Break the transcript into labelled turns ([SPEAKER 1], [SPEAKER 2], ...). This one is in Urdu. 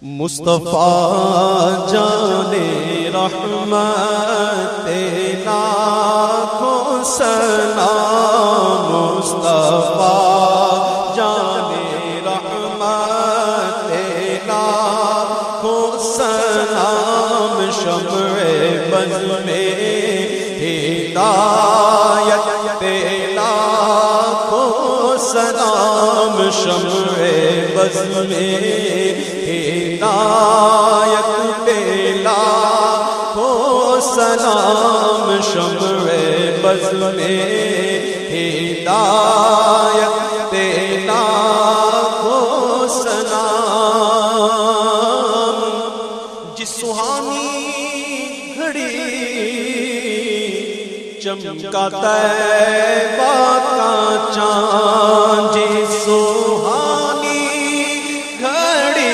[SPEAKER 1] مصطفیٰ جان رحمت لاکھوں سلام، مصطفیٰ جان رحمت لاکھوں سلام، شمع بز میں ہدایت پہ لاکھوں سلام، شمع بز میں ہدایت پہ لاکھوں سلام، شمع بز میں ہدایت پہ لاکھوں سلام۔ جس سہانی گھڑی چمکا طیبہ کا چاند، جس